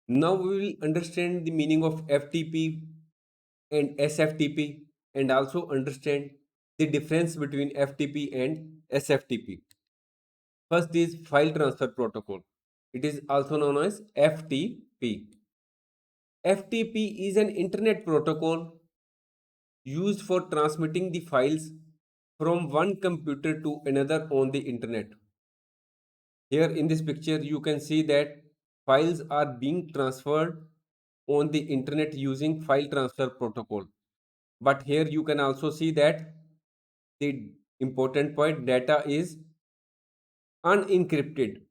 Now we will understand the meaning of FTP and SFTP and also understand the difference between FTP and SFTP. First is file transfer protocol. It is also known as FTP. FTP is an internet protocol used for transmitting the files from one computer to another on the internet. Here in this picture, you can see that files are being transferred on the internet using file transfer protocol. But here you can also see that the important point, data is unencrypted.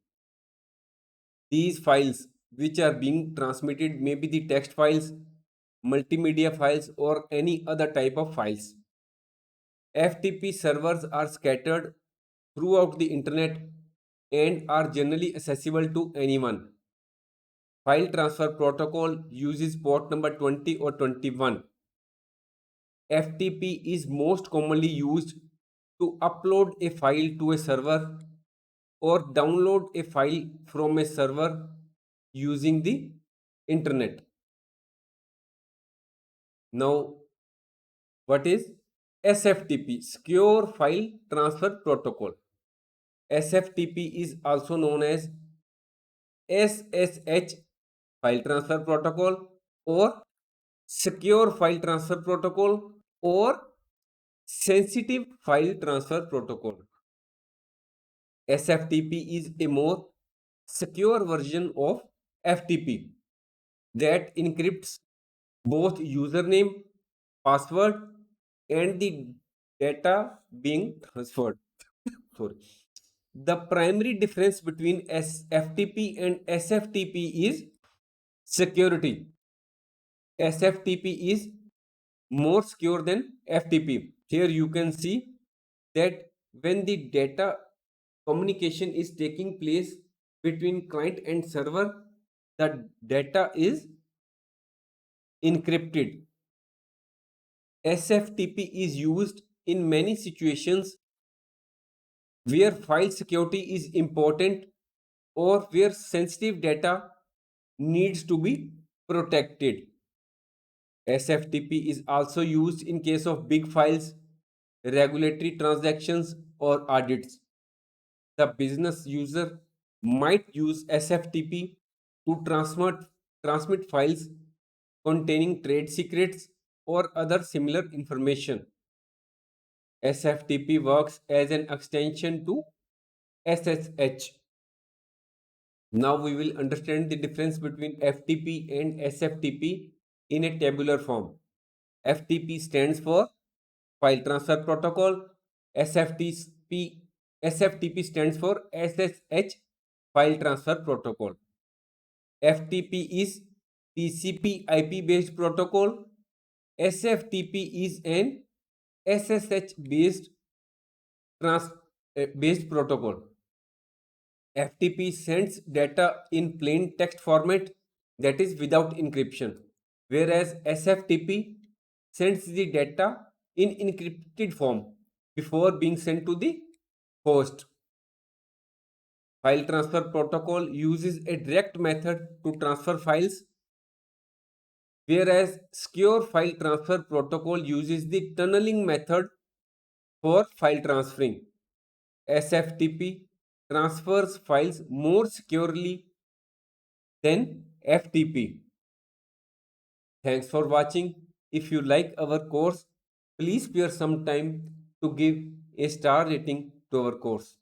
These files which are being transmitted may be the text files, multimedia files, or any other type of files. FTP servers are scattered throughout the internet and are generally accessible to anyone. File transfer protocol uses port number 20 or 21. FTP is most commonly used to upload a file to a server or download a file from a server using the internet. Now, what is SFTP? Secure File Transfer Protocol. SFTP is also known as SSH File Transfer Protocol or Secure File Transfer Protocol or Sensitive File Transfer Protocol. SFTP is a more secure version of FTP that encrypts both username, password, and the data being transferred. Sorry. The primary difference between FTP and SFTP is security. SFTP is more secure than FTP. Here you can see that when the data communication is taking place between client and server, the data is encrypted. SFTP is used in many situations where file security is important or where sensitive data needs to be protected. SFTP is also used in case of big files, regulatory transactions, or audits. The business user might use SFTP to transmit files containing trade secrets or other similar information. SFTP works as an extension to SSH. Now we will understand the difference between FTP and SFTP in a tabular form. FTP stands for File Transfer Protocol. SFTP stands for SSH File Transfer Protocol. FTP is TCP IP based protocol. SFTP is an SSH based protocol. FTP sends data in plain text format, that is without encryption, whereas SFTP sends the data in encrypted form before being sent to the host. File transfer protocol uses a direct method to transfer files, whereas secure file transfer protocol uses the tunneling method for file transferring. SFTP transfers files more securely than FTP. Thanks for watching. If you like our course, please spare some time to give a star rating to our course.